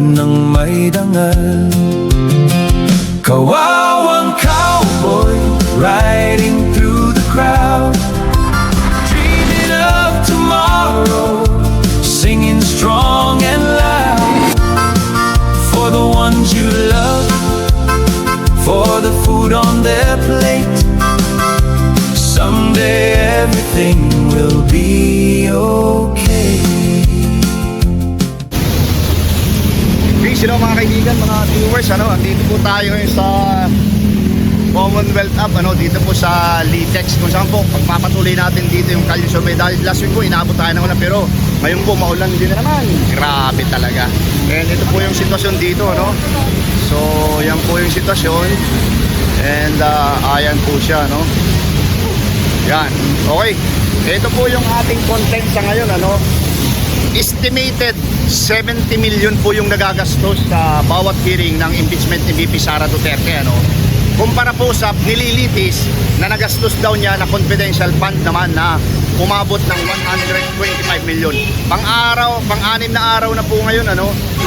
ng may dangal. Kawawang cowboy riding through the crowd, dreaming of tomorrow, singing strong and loud. For the ones you love, for the food on their plate, someday everything will be okay. Peace, hello mga kaibigan, mga viewers. Dito po tayo sa Commonwealth Up, dito po sa Litex, kung saan po pagpapatuloy natin dito yung Kalye Survey. Dahil last week po inaabot tayo ng ulan, pero ngayon po maulan din na naman. Grabe talaga. And ito po yung sitwasyon dito, So yan po yung sitwasyon. And ayan po siya, Yan, okay. Ito po yung ating content sa ngayon, Estimated 70 million po yung nagagastos sa bawat hearing ng impeachment ni VP Sara Duterte, Kumpara po sa nililitis na nagastos daw niya na confidential fund naman na umabot ng 125 million. Pang-anim na araw na po ngayon,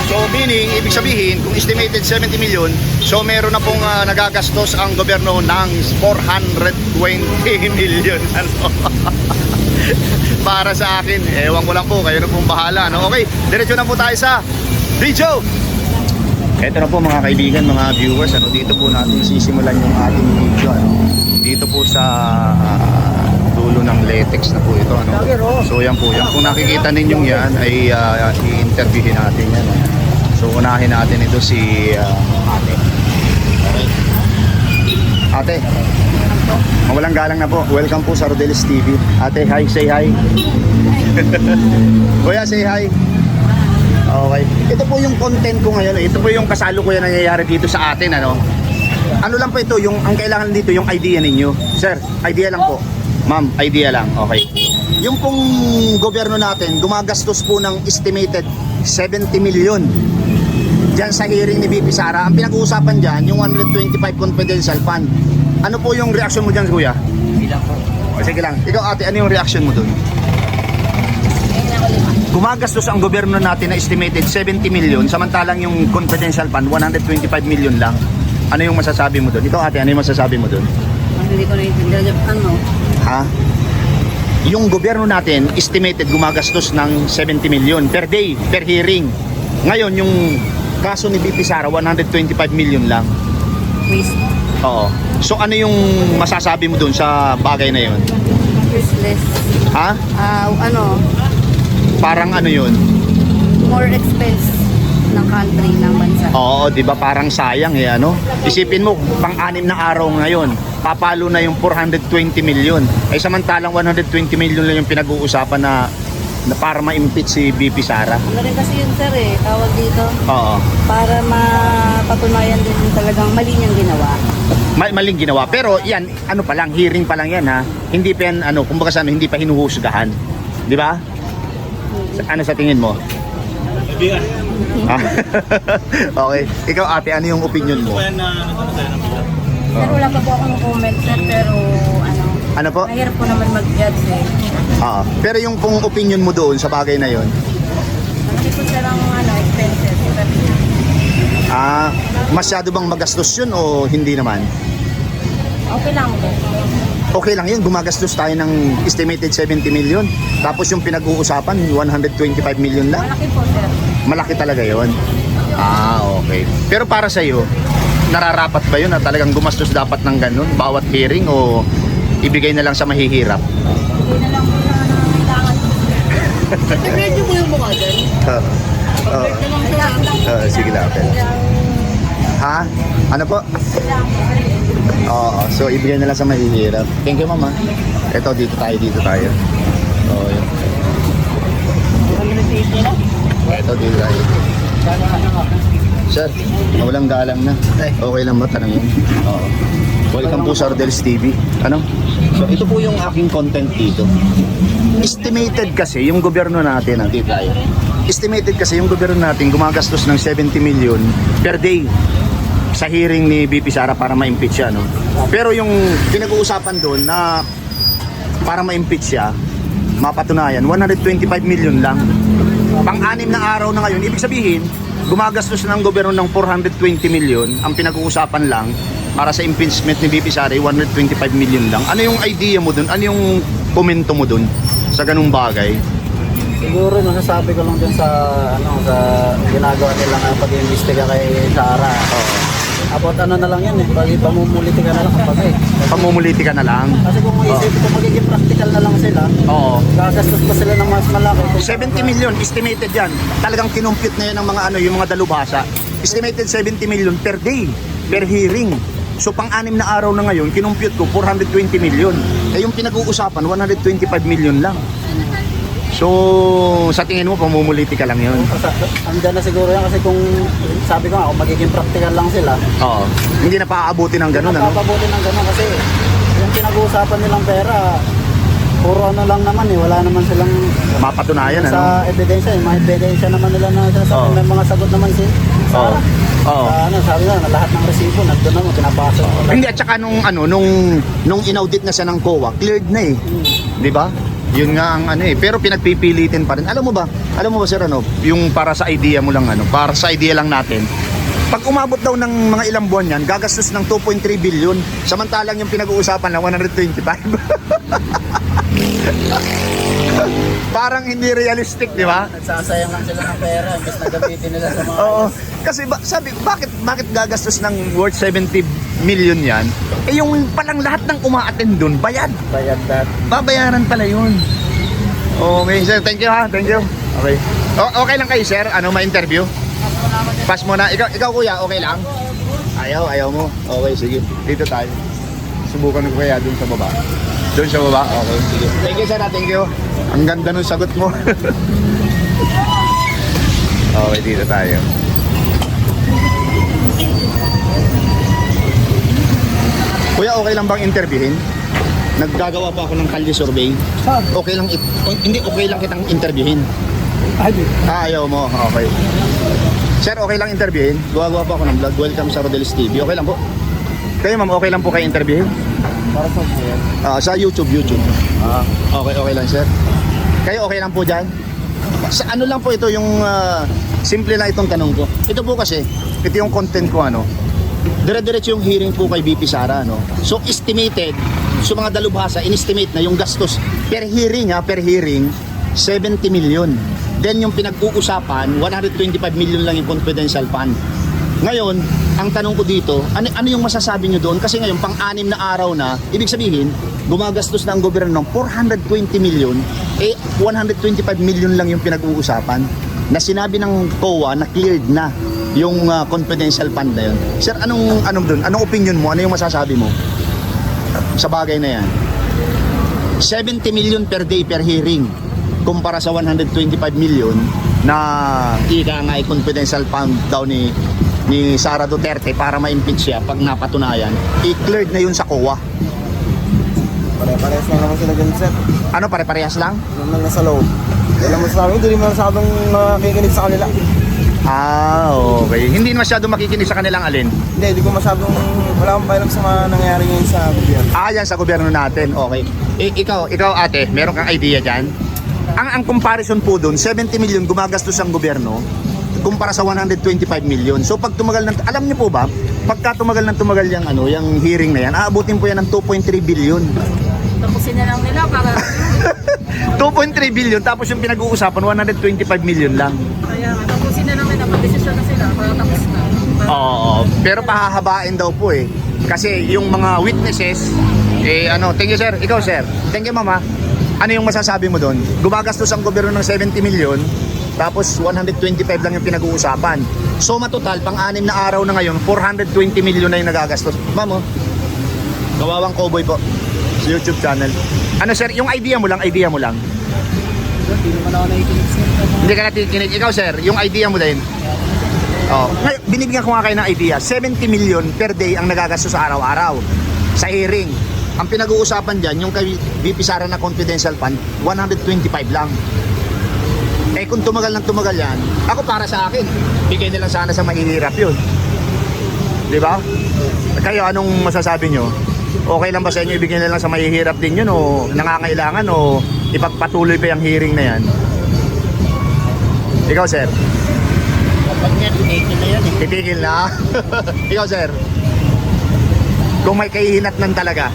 So meaning, ibig sabihin, kung estimated 70 million, so meron na pong nagagastos ang gobyerno ng 420 million, Para sa akin, ewan ko lang po, kayo na pong bahala, Okay, diretso na po tayo sa video. Ito na po mga kaibigan, mga viewers, dito po natin sisimulan yung ating video, Dito po sa dulo ng Litex na po ito, So yan po yan. Kung nakikita ninyong yan, ay i-interviewin natin yan, So unahin natin ito si ate. Ate, mawalang galang na po. Welcome po sa Rodelis TV. Ate, hi, say hi. Kuya, say hi. Okay. Ito po yung content ko ngayon. Ito po yung kasalukuyan na nangyayari dito sa atin, Ano lang po ito, ang kailangan dito, yung idea ninyo. Sir, idea lang po. Ma'am, idea lang. Okay. Yung pong gobyerno natin, gumagastos po ng estimated 70 million diyan sa hearing ni VP Sara. Ang pinag-uusapan diyan, yung 125 confidential fund. Ano po yung reaction mo diyan, kuya? Hindi lang po. O, sige lang. Ikaw, ate, ano yung reaction mo doon? Gumagastos ang gobyerno natin na estimated 70 million, samantalang yung confidential fund 125 million lang. Ano yung masasabi mo doon? Ikaw, ate, ano yung masasabi mo doon? Hindi ko naiintindihan Ha? Yung gobyerno natin estimated gumagastos ng 70 million per day, per hearing. Ngayon, yung kaso ni VP Sara 125 million lang. waste, Oo. So ano yung masasabi mo doon sa bagay na yun? useless. Ha? Parang ano yun? More expense ng country, ng bansa. Oo, 'di ba parang sayang Isipin mo, pang-anim na araw ngayon, papalo na yung 420 million. Ay samantalang 120 million lang yung pinag-uusapan na para ma-impeach si VP Sara. Ano rin kasi yun, sir, tawag dito. Oo. Para mapatunayan din talagang mali niyang ginawa. Maling ginawa. Pero yan, pa lang, hearing pa lang yan, ha. Hindi pa yan, kumbaga sa hindi pa hinuhusgahan. 'Di ba? Ano sa tingin mo? Okay. Ikaw, ate, ano yung opinion mo? Sir, wala pa po akong comment, sir, pero Ano po? mahirap po naman mag-judge, Pero yung pong opinion mo doon sa bagay na yon? Malaki po sir ang expenses. Masyado bang magastos yun o hindi naman? Okay lang po. Okay lang yun, gumagastos tayo ng estimated 70 million. Tapos yung pinag-uusapan, 125 million lang. Malaki po, sir. Malaki talaga yon. Okay. Pero para sa iyo, nararapat ba yun na talagang gumastos dapat ng ganun bawat hearing o ibigay na lang sa mahihirap? Hindi na lang po na kailangan. Medyo mo yung mukha dyan. Sige lang. Ha? Ano po? Oo, so ibigay na lang sa mahihirap. Thank you, mama. Ito, dito tayo. Oo, yun. Ito, dito tayo. Sir, walang galang na. Okay lang ba? Tanong yun. Oo. Welcome po sa Rodelis TV. So, ito po yung aking content dito. Estimated kasi yung gobyerno natin, dito tayo. Estimated kasi yung gobyerno natin gumagastos ng 70 million per day sa hearing ni VP Sara para ma-impeach siya, Pero yung pinag-uusapan doon na para ma-impeach siya, mapatunayan, 125 million lang. Pang-anim na araw na ngayon, ibig sabihin, gumagastos ng gobyerno ng 420 million. Ang pinag-uusapan lang para sa impeachment ni VP Sara, 125 million lang. Ano yung idea mo dun? Ano yung komento mo dun sa ganung bagay? Siguro nasasabi ko lang dun sa sa ginagawa nila ng pag-iimbestiga kay Sara. About ano na lang yan eh, pamumuliti ka na lang kapag Pamumuliti ka na lang. Kasi kung isipin ko magiging practical na lang sila, Oo. gagastos pa sila ng mas malaki. 70 million, estimated yan. Talagang kinumpute na yan ng mga yung mga dalubhasa. Estimated 70 million per day, per hearing. So pang-anim na araw na ngayon, kinumpute ko 420 million. Eh yung pinag-uusapan, 125 million lang. So, sa tingin mo, pamumuliti ka lang yun? Andyan na siguro yan kasi kung sabi ko nga, kung magiging practical lang sila, Oo. Hindi na paaabuti ng ganun, ano? napapabuti ng gano'n kasi yung pinag-uusapan nilang pera, puro ano lang naman eh, wala naman silang Mapatunayan, ano? sa ebidensya, yung mga ebidensya naman nila na sinasabi, Oo. may mga sagot naman si Oo. Sara. Oo. Sabi na, lahat ng resibo, nandun naman, pinapasok ko. Hindi, at saka nung inaudit na siya ng COA, cleared na eh. Di ba? Yun nga ang pero pinagpipilitin pa rin. Alam mo ba sir, yung para sa idea mo lang, para sa idea lang natin, pag umabot daw ng mga ilang buwan yan, gagastos ng 2.3 billion, samantalang yung pinag-uusapan na 125. Parang hindi realistic, di ba? Nagsasayang lang sila ng pera, imbes na gamitin nila sa mga... Oo. Kasi sabi, bakit gagastos ng worth 70 million yan? Eh yung palang lahat ng uma-attend dun, bayad. Bayad that. Babayaran pala yun. Okay, sir. Thank you, ha. Thank you. Okay. Okay lang kayo, sir? Ma-interview? Pass mo na. Ikaw, kuya, okay lang? Ayaw mo? Okay, sige. Dito tayo. Subukan ko kaya dun sa baba. Dun sa baba? Okay, sige. Thank you, sir. Thank you. Ang ganda nung sagot mo. Okay, dito tayo. Kuya, okay lang bang interviewin? Naggagawa pa ako ng kalye survey. Okay lang, hindi okay lang kitang interviewin. Ayaw mo, okay. Sir, okay lang interviewin? Gagawa pa ako ng vlog. Welcome sa Rodelis TV. Okay lang po? Kayo ma'am, okay lang po kayo interviewin? Para sa sir. Sa YouTube. Okay lang sir. Kayo okay lang po dyan? Sa ano lang po ito yung simple lang itong tanong ko. Ito po kasi, ito yung content ko dire-diretso yung hearing po kay VP Sara, So estimated, so mga dalubhasa, in-estimate na yung gastos per hearing 70 million. Then yung pinag-uusapan, 125 million lang yung confidential fund. Ngayon, ang tanong ko dito, ano yung masasabi nyo doon? Kasi ngayon, pang-anim na araw na, ibig sabihin, gumagastos na ang gobyerno ng 420 million, 125 million lang yung pinag-uusapan. Na sinabi ng COA na cleared na yung confidential fund na yun. Sir, anong doon? Anong opinion mo? Ano yung masasabi mo sa bagay na yan? 70 million per day per hearing kumpara sa 125 million na ika nga confidential fund daw ni Sara Duterte para ma-impeach siya pag napatunayan. I-cleared na yun sa COA. Pare-parehas lang naman sila dyan, sir. Ano, pare-parehas lang? Naman nasa loob. Alam mo sa amin, hindi naman masyadong nakikinig sa kanila. Okay. Hindi masyado makikinig sa kanilang alin? Hindi ko masyadong, wala akong pailam sa mga nangyayari ngayon sa gobyerno. Yan sa gobyerno natin. Okay. Ikaw ate, meron kang idea dyan? Ang comparison po doon, 70 million gumagastos ang gobyerno kumpara sa 125 million. So pag tumagal alam niyo po ba, pagka tumagal yung hearing na yan, aabutin po yan ng 2.3 billion. Tapusin na lang nila para 2.3 billion tapos yung pinag-uusapan 125 million lang. kaya tapusin na lang nila, mag-desisyon na sila para tapos na. Oo, pero pahahabain daw po eh. Kasi yung mga witnesses, thank you sir, ikaw sir, thank you mama. Ano yung masasabi mo doon? Gumagastos ang gobyerno ng 70 million, tapos 125 lang yung pinag-uusapan. So matotal, pang-anim na araw na ngayon, 420 million na yung nagagastos. Ma'am, Kawawang Cowboy po, sa YouTube channel. Ano sir, yung idea mo lang? Hindi naman ako nakikinig, sir. Hindi ka natikinig. Ikaw sir, yung idea mo din? Ngayon, binibigyan ko nga kayo ng idea. 70 million per day ang nagagastos sa araw-araw sa hearing. Ang pinag-uusapan dyan, yung kay VP Sara na confidential fund, 125 lang. Kung tumagal yan, ako para sa akin, bigay nila sana sa mahihirap yun. Di ba? Kayo, anong masasabi nyo? Okay lang ba sa inyo ibigay nila sa mahihirap din yun o nangangailangan o ipagpatuloy pa yung hearing na yan? Ikaw, sir? Kapag nga, tinigil na yan eh. Titigil na. Ikaw, sir? Kung may kahihinatnan talaga,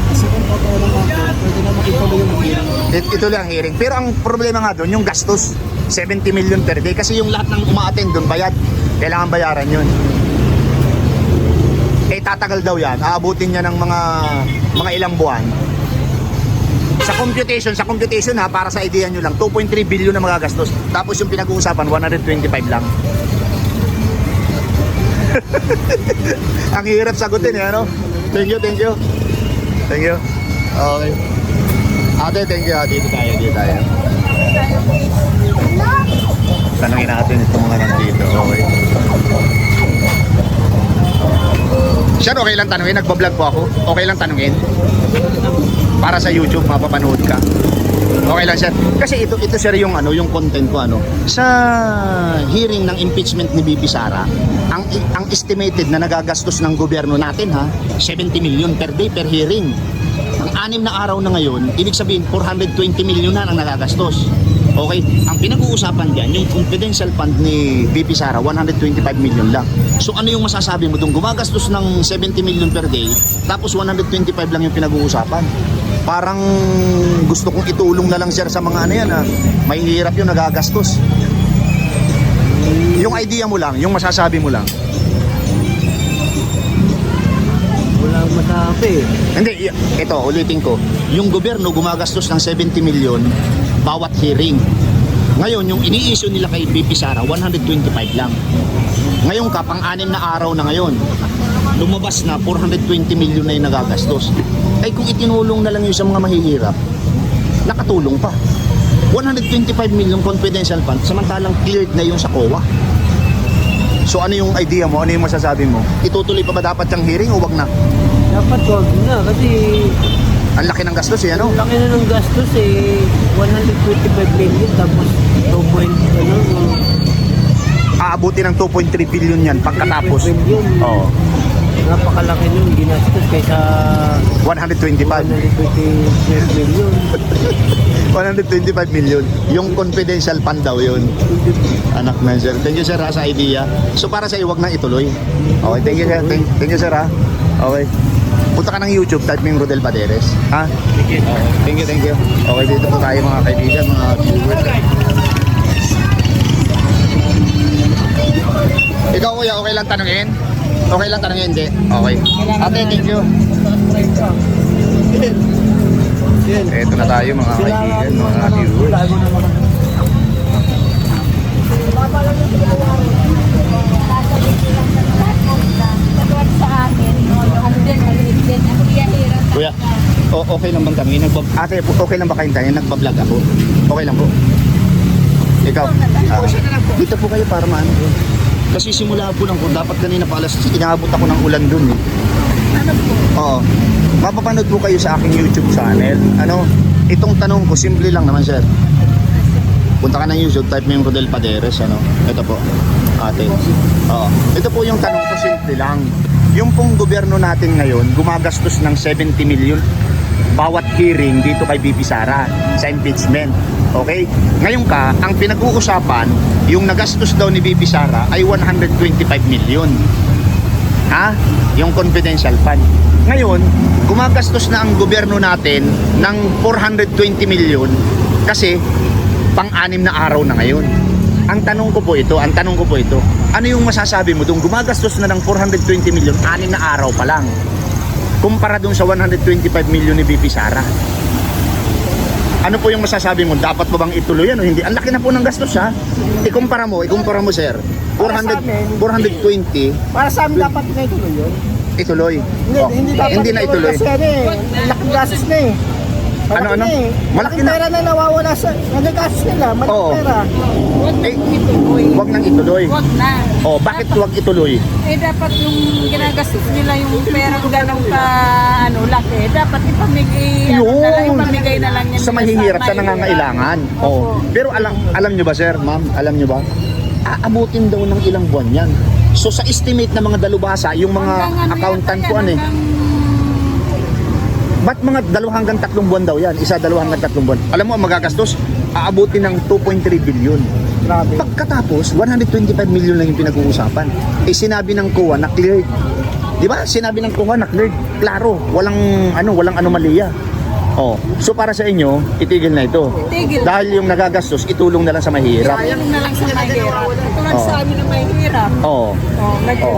Kasi kung totoo naman po, pwede na makituloy yung hearing. ituloy ang hearing. Pero ang problema nga doon, yung gastos. 70 million per day. Kasi yung lahat ng umaattend doon, bayad. Kailangan bayaran yun. Eh, tatagal daw yan. Aabutin niya ng mga ilang buwan. Sa computation ha, para sa idea nyo lang, 2.3 billion na magagastos. Tapos yung pinag-uusapan, 125 lang. Ang hirap sagutin eh, ano? Thank you. Thank you. Okay. Ate, thank you. Dito tayo. Tanungin natin itong mga nandito. Okay. Sir, okay lang tanungin? Nagbablog po ako. Okay lang tanungin? Para sa YouTube, mapapanood ka. Okay lang, sir. Kasi ito sir yung yung content ko sa hearing ng impeachment ni VP Sara, ang estimated na nagagastos ng gobyerno natin 70 million per day per hearing. Ang 6 na araw na ngayon, ibig sabihin 420 million na ang nagagastos. Okay? Ang pinag-uusapan diyan, yung confidential fund ni VP Sara, 125 million lang. So ano yung masasabi mo doon? Gumagastos ng 70 million per day, tapos 125 lang yung pinag-uusapan. Parang gusto kong itulong na lang sir sa mga yan may hirap yung nagagastos. Yung idea mo lang, yung masasabi mo lang. Wala akong masabi. Hindi, ito, ulitin ko. Yung gobyerno gumagastos ng 70 million bawat hearing. Ngayon, yung ini-issue nila kay VP Sara, 125 lang. Ngayon ka, pang-6 na araw na ngayon, lumabas na 420 million na yung nagagastos. Ay kung itinulong na lang yun sa mga mahihirap, nakatulong pa. 125 million confidential fund, samantalang cleared na yun sa COA. So ano yung idea mo? Ano yung masasabi mo? Itutuloy pa ba dapat yung hearing o wag na? Dapat wag na kasi Ang laki ng gastos eh, ano? laki na ng gastos 125 million tapos 2 point Aabuti ng 2.3 billion yan pagkatapos. 3 billion. Oo. Napakalaki nun ginastos kaysa 125. 125 million. 125 million. Yung confidential fund daw yun. Anak na sir. Thank you sir sa idea. So para sa iwag na ituloy. Okay, thank you sir. Thank you sir Okay. Punta ka ng YouTube, type mo yung Rodel Paderes. Ha? Okay. Thank you. Okay, dito po tayo mga kaibigan, mga viewers. Ikaw kuya, okay lang tanungin? Okay lang tanungin, hindi? Okay. Ate, thank you. Eto na tayo mga kaibigan, mga viewers. Kuya, okay lang bang tanungin? Ate, okay lang ba kayong tanungin? Nagbablog ako. Okay lang po. Ikaw? Dito po kayo para maano po. Kasi simula po lang po, dapat kanina pa alas, inaabot ako ng ulan dun eh. Ano po? Oo. Mapapanood po kayo sa aking YouTube channel. Itong tanong ko, simple lang naman sir. Punta ka ng YouTube, type mo yung Rodel Paderes, Ito po, ate. Oo. Ito po yung tanong ko, simple lang. Yung pong gobyerno natin ngayon, gumagastos ng 70 million bawat hearing dito kay VP Sara sa impeachment. Okay? Ngayon ka, ang pinag-uusapan, yung nagastos daw ni VP Sara ay 125 million. Yung confidential fund. Ngayon, gumagastos na ang gobyerno natin ng 420 million kasi pang-6 na araw na ngayon. Ang tanong ko po ito, ano yung masasabi mo doon? Gumagastos na ng 420 million, 6 na araw pa lang. Kumpara doon sa 125 million ni VP Sara. Ano po yung masasabi mo? Dapat ba bang ituloy yan o hindi? Ang laki na po ng gastos Ikumpara mo sir. 420 Para sa amin dapat na ituloy yun. ituloy. Hindi na ituloy. Kasi laking gastos na eh. Ano? Malaking pera na nawawala sa nagagastos nila. Malaking pera. Wag nang ituloy. Wag na. Bakit wag ituloy? Dapat yung ginagastos nila yung perang ganong laki. Dapat ipamigay na lang yan Sa mahihirap, sa nangangailangan. Pero alam nyo ba sir, ma'am, alam nyo ba? Aabutin daw ng ilang buwan yan. So sa estimate ng mga dalubhasa, yung mga accountant ko ba't mga 2 hanggang 3 buwan daw yan? 1, 2 hanggang 3 buwan. Alam mo, ang magagastos, aabutin ng 2.3 billion. Grabe. Pagkatapos, 125 million lang yung pinag-uusapan. Eh sinabi ng COA na cleared. Di ba? Sinabi ng COA na cleared. Klaro, walang anomalya. Oh, so para sa inyo, itigil na ito. Itigil. Dahil yung nagagastos, itulong na lang sa mahirap. Sayang na lang sa mahirap. Tulad Oo. sa amin na mahirap. Oh.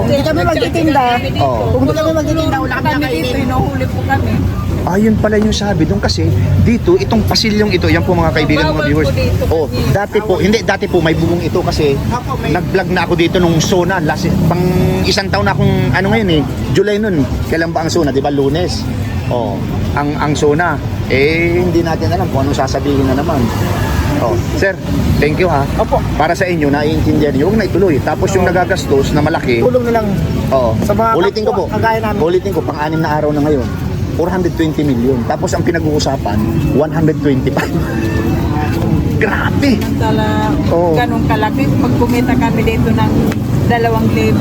Hindi kami magtitinda. Oo. Kung hindi kami magtitinda, wala kami Kami dito, kakainin. inuhuli po kami. Ayun pala yung sabi doon kasi dito itong pasilyong ito, yan po mga kaibigan, mga Bawal viewers. po dito Oh, kasi. dati po may bubong ito kasi nag-vlog na ako dito nung SONA pang isang taon na akong ngayon July nun. Kailan ba ang SONA, 'di ba? Lunes. Oh, ang SONA hindi natin alam kung anong sasabihin na naman. Oh, sir, thank you ha. Opo. Para sa inyo, naiintindihan niyo, huwag na ituloy. Tapos yung nagagastos na malaki, Tulong na lang. oo. Sa mga Ulitin ko po. kapwa, kagaya namin. Ulitin ko, pang-anim na araw na ngayon. 420 million. Tapos ang pinag-uusapan, 125. Grabe! Samantala, Oo. ganun kalaki. Pag kumita kami dito ng 2,000,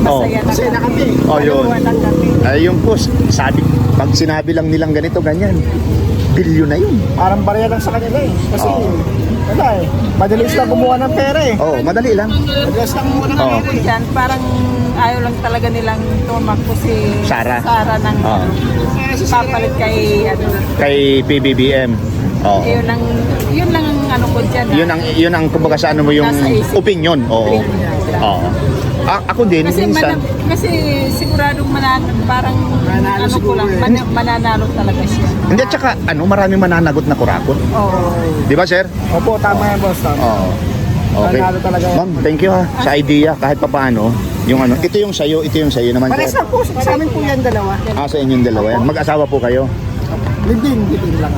masaya Masaya na kami. Oh, yun. Dalawa lang kami. Ayun po, pag sinabi lang nilang ganito, ganyan, bilyon na yun. Parang barya lang sa kanila eh. Kasi, Oo. wala eh. Madalis lang kumuha ng pera eh. Oh, madali lang. Madalis lang kumuha ng Oo. pera eh. Diyan, parang ayaw lang talaga nilang tumakbo si Sara. ng Oo. papalit kay Kay PBBM. Oh. yun lang ang ano ko diyan. Yun ang kumbaga sa ano mo yung Nasa isip. opinion. Oo. Oo. Ako din Kasi minsan kasi siguradong parang Mananalo ano ko siguro lang, eh. mananalo talaga siya. hindi, at saka maraming mananagot na kurakot. Oo. Di ba, sir? Opo, tama yan, boss. Tama. Oo. Okay. Manalo talaga yan. Ma'am, thank you ha sa idea kahit papaano. Yung ito yung sayo, ito yung sayo naman. Pares sir. lang po, sa amin po yan dalawa. Sa inyong dalawa yan. Mag-asawa po kayo. Libing lang.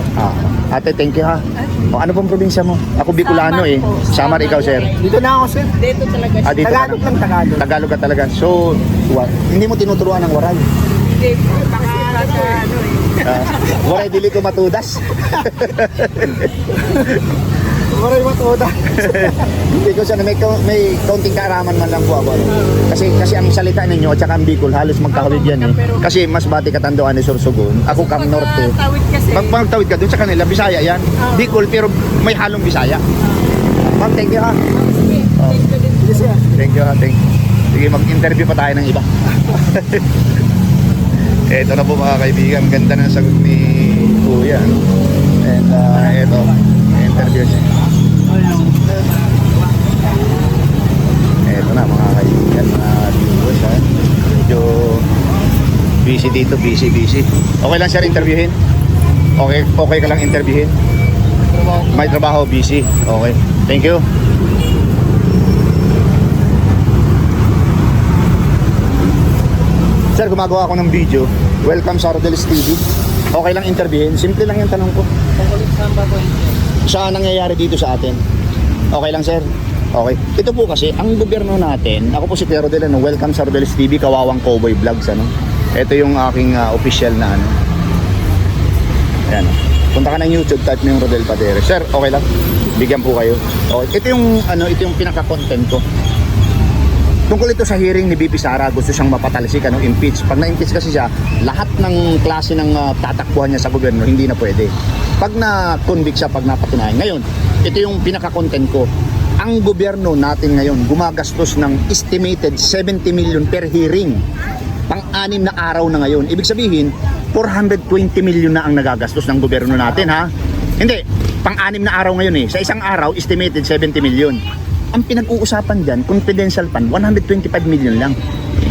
Ate, thank you ha. Ano pong probinsya mo? Ako Bicolano Samar eh. po. Samar, ikaw sir. Dito na ako, sir. Dito talaga siya. Dito ka Tagalog na. lang, Tagalog. Tagalog ka talaga. So, hindi mo tinuturuan ng waray. Hindi po, baka ano eh. Waray dili ko matudas. Maray matoda. Hindi ko sana may kaunting kaaraman man lang po ako. Kasi ang salita ninyo at saka ang Bicol halos magkahawig yan eh. Kasi mas bati Katanduan ni Sorsogon. Ako Cam Norte. Tawid kasi. Pagtawid ka doon sa kanila, Bisaya yan. Bicol pero may halong Bisaya. Ma'am, thank you ha. Sige, thank you din. Yes, sir. Thank you ha. Sige, mag-interview pa tayo ng iba. Eto na po mga kaibigan. Ganda na sagot ni Kuya. No? And eto, interview siya. Eto na mga kaibigan, mga viewers ha. Medyo busy dito, busy. Okay lang sir interviewin? Okay ka lang interviewin? May trabaho, busy. Okay. Thank you. Sir, gumagawa ako ng video. Welcome sa Rodel's TV. Okay lang interviewin? Simple lang yung tanong ko. Saan nangyayari dito sa atin? Okay lang, sir? Okay. Ito po kasi, ang gobyerno natin, ako po si Kuya Rodel, welcome sa Rodel's TV, Kawawang Cowboy Vlogs, ano? Ito yung aking official na, ano? Ayan, punta ka ng YouTube, type mo yung Rodel Padere. Sir, okay lang? Bigyan po kayo. Okay. Ito yung pinaka-content ko. Tungkol ito sa hearing ni BP Sara, gusto siyang mapatalsik, impeach. Pag na-impeach kasi siya, lahat ng klase ng tatakbuhan niya sa gobyerno, hindi na pwede. Pag na-convict siya, pag napatunayan. Ngayon, ito yung pinaka-content ko. Ang gobyerno natin ngayon, gumagastos ng estimated 70 million per hearing. Pang-anim na araw na ngayon. Ibig sabihin, 420 million na ang nagagastos ng gobyerno natin, ha? Hindi, pang-anim na araw ngayon eh. Sa isang araw, estimated 70 million. Ang pinag-uusapan dyan, confidential fund, 125 million lang.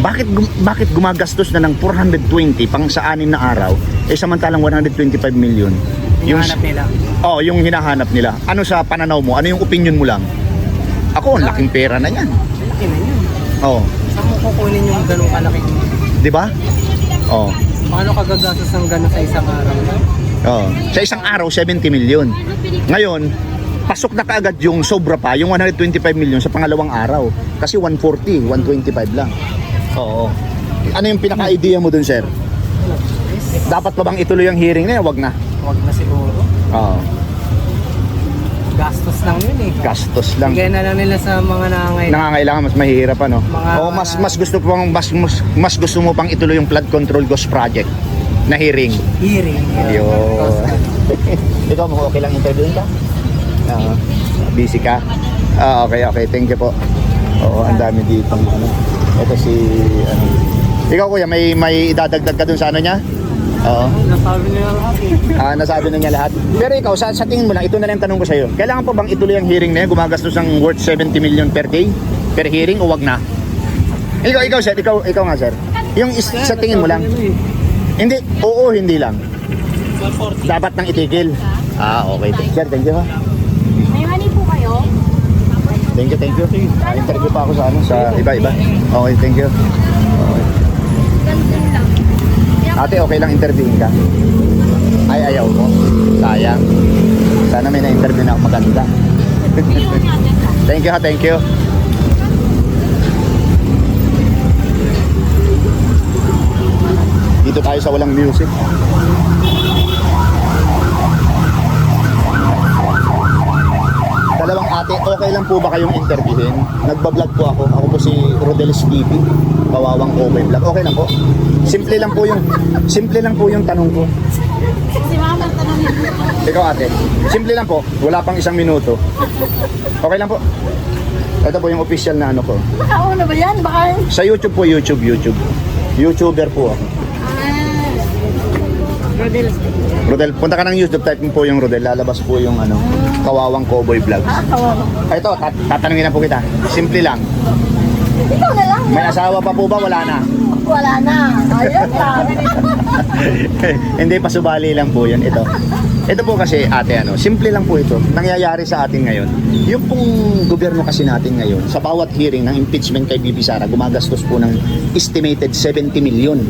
Bakit gumagastos na ng 420 pang sa 6 na araw, samantalang 125 million? Yung hinahanap nila. Yung hinahanap nila. Ano sa pananaw mo? Ano yung opinion mo lang? Ako, ang laking pera na yan. Laki na yun. Saan mo kukunin yung ganong kalaki? Di ba? Paano ka gagastos ng gano'n sa isang araw? Sa isang araw, 70 million. Ngayon, pasok na kaagad yung sobra pa, yung 125 million sa pangalawang araw. Kasi 140, 125 lang. Ano yung pinaka-idea mo dun, sir? Dapat pa bang ituloy ang hearing na yan? Wag na. Huwag na siguro. Gastos lang yun eh. Gastos lang. Bigay na lang nila sa mga nangangailangan. Nangangailangan, mas mahihirap ano. Mas gusto mo pang ituloy yung flood control ghost project na hearing. Hearing. Ikaw mo okay lang interviewin ka? Busy ka? Okay. Thank you po. Oo, ang dami dito. Ano. Ito si... Ano. Ikaw kuya, may idadagdag ka dun sa ano niya? Oo. Nasabi niya lahat eh. Nasabi na niya lahat. Pero ikaw, sa tingin mo lang, ito na lang yung tanong ko sa'yo. Kailangan pa bang ituloy ang hearing na yan? Gumagastos ng worth 70 million per day? Per hearing o wag na? Ikaw sir, ikaw nga sir. Yung sa tingin mo lang. Hindi, oo, hindi lang. Dapat nang itigil. Okay. Sir, thank you ha. May money po kayo? Thank you. Interview pa ako sa sa iba-iba. Okay, thank you. Okay. Ate, okay lang interviewin ka? Ay, ayaw mo. Sayang. Sana may na-interview na ako maganda. Thank you ha, thank you. Dito tayo sa walang music. Dalawang ate, okay lang po ba kayong interviewin? Nagbablog po ako. Ako po si Rodelis TV. Kawawang Kobe Vlog. Okay lang po. Simple lang po yung tanong ko. Si mama tanongin mo. Ikaw ate, simple lang po. Wala pang 1 minuto. Okay lang po. Ito po yung official na ano ko. Nakauna ba yan? Baka... Sa YouTube po, YouTube. YouTuber po ako. Rodel, punta ka ng YouTube, type mo po yung Rodel, lalabas po yung ano, Kawawang Cowboy Vlogs. kawawa. Ito, tatanungin na po kita. Simple lang. Ikaw na lang. May asawa pa po ba? Wala na. Wala na. Ayun lang. Hindi, pasubali lang po yan. Ito po kasi ate, simple lang po ito. Nangyayari sa atin ngayon. Yung pong gobyerno kasi natin ngayon, sa bawat hearing ng impeachment kay Bibi Sara, gumagastos po ng estimated 70 million.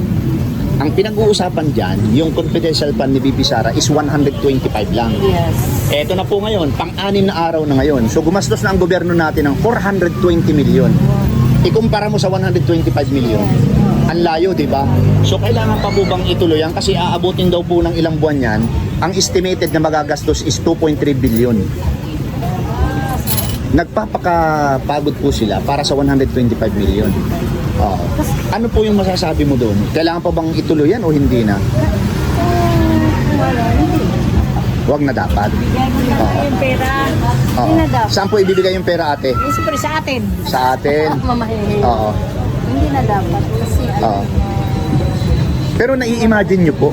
Ang pinag-uusapan dyan, yung confidential fund ni Bibi Sara is 125 lang. Yes. Eto na po ngayon, pang-anim na araw na ngayon. So gumastos na ang gobyerno natin ng 420 million. Ikumpara mo sa 125 million. Ang layo, di ba? So kailangan pa po bang ituloy yan? Kasi aabutin daw po ng ilang buwan yan. Ang estimated na magagastos is 2.3 billion. Nagpapakapagod po sila para sa 125 million. Ano po yung masasabi mo doon? Kailangan pa bang ituloy yan o hindi na? Wala. Hindi. Huwag na dapat. Yung pera. Hindi na dapat. Saan po ibibigay yung pera ate? Siyempre sa atin. Sa atin? Mamahihin. Oo. Hindi na dapat. Kasi Oo. Pero nai-imagine nyo po,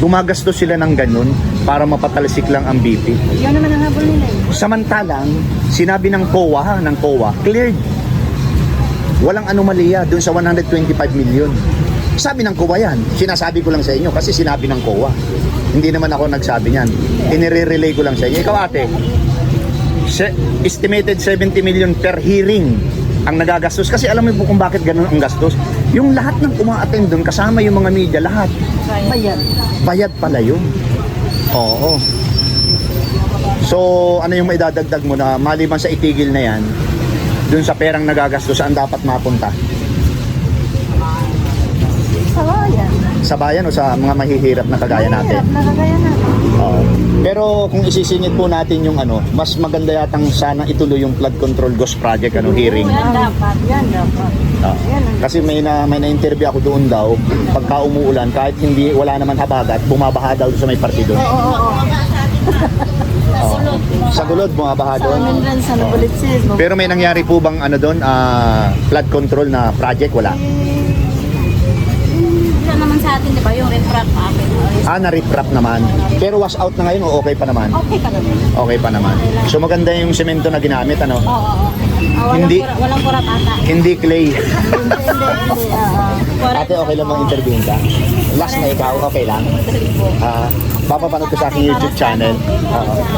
gumagastos sila ng ganun para mapatalsik lang ang BP. yun naman ang habol nila eh. Samantalang, sinabi ng COA, cleared. Walang anomalya dun sa 125 million. Sabi ng COA yan. Sinasabi ko lang sa inyo kasi sinabi ng COA. Hindi naman ako nagsabi niyan. Inire-relay ko lang sa inyo. Ikaw ate, estimated 70 million per hearing ang nagagastos. Kasi alam mo po kung bakit ganun ang gastos. Yung lahat ng uma-attend dun, kasama yung mga media, lahat. Bayad pala yun. Oo. So, ano yung maidadagdag mo na maliban sa itigil na yan, dun sa perang nagagastos, saan dapat mapunta? Sa bayan. Sa bayan o sa mga mahihirap na kagaya natin? Nakagaya natin. Oo. Pero kung isisingit po natin yung mas maganda yatang sana ituloy yung flood control ghost project hearing. Yan dapat. Oo. Kasi may na-interview ako doon daw, pagka umuulan, kahit wala naman habagat, bumabaha daw sa may partido. Oo. Sa Gulod, bumabaha Sa doon. amin rin sa Nabulitsis. Pero may nangyari po bang doon, flood control na project? Wala. Wala naman sa atin, di ba? Yung refract akin. Na-riprap naman. Pero wash out na ngayon o okay pa naman? Okay pa naman. Okay pa naman. So maganda yung semento na ginamit, Oo. Hindi. Walang kurat ata. Hindi clay. Hindi. Ate, okay lang bang interviewin ka? Last na ikaw, okay lang? Papapanood ko sa aking YouTube channel.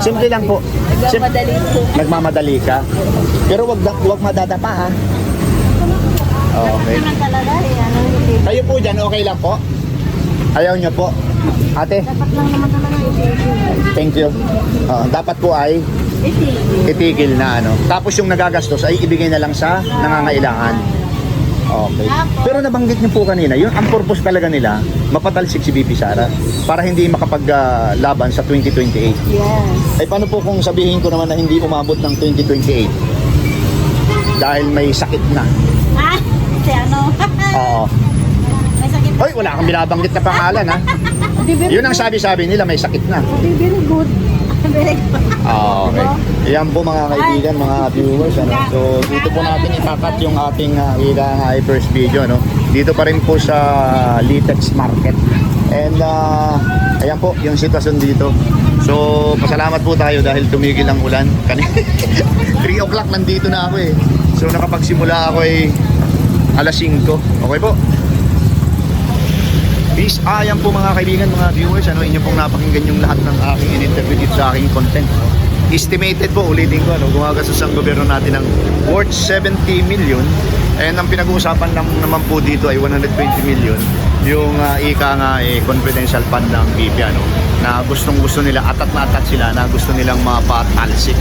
Simple lang po. Nagmamadali po. Nagmamadali ka. Pero wag madadapa ha. Okay. Naman talaga eh. Hindi. Kayo po dyan, okay lang po? Ayaw nyo po? Ate, Dapat lang naman talaga itigil. thank you. Dapat po ay itigil na Tapos yung nagagastos ay ibigay na lang sa nangangailangan. Okay. Pero nabanggit niyo po kanina, yun ang purpose talaga nila, mapatalsik si Bibi Sara para hindi makapaglaban sa 2028. Yes. Ay paano po kung sabihin ko naman na hindi umabot ng 2028? Dahil may sakit na. Si ano? Oo. May sakit. Hoy, wala kang binabanggit na pangalan ha. Yun ang sabi-sabi nila, may sakit na. Very good. Okay. Yan po mga kaibigan, mga viewers, ano. So dito po natin itakat yung ating first video, no. Dito pa rin po sa Litex Market. And ayan po yung sitwasyon dito. So pasalamat po tayo dahil tumigil ang ulan. 3 o'clock nandito na ako eh. So nakapagsimula ako ay alas 5. Okay po. Peace. Ayan po mga kaibigan, mga viewers, ano, inyo pong napakinggan yung lahat ng aking in-interview dito sa aking content. Estimated po, ulitin ko, ano, gumagastos ang gobyerno natin ng worth 70 million. And ang pinag-uusapan lang naman po dito ay 120 million yung confidential fund ng BP, ano, na gustong-gusto nila, atat na atat sila, na gusto nilang mapatalsik.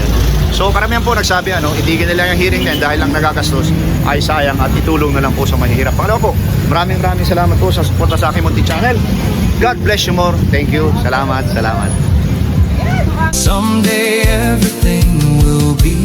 So karamihan po nagsabi, ano, itigil nila yung hearing na yan dahil lang nagagastos ay sayang at itulong na lang po sa mahihirap. Pangalawa po, maraming salamat po sa suporta sa aking munti channel. God bless you more. Thank you. Salamat. Someday everything will be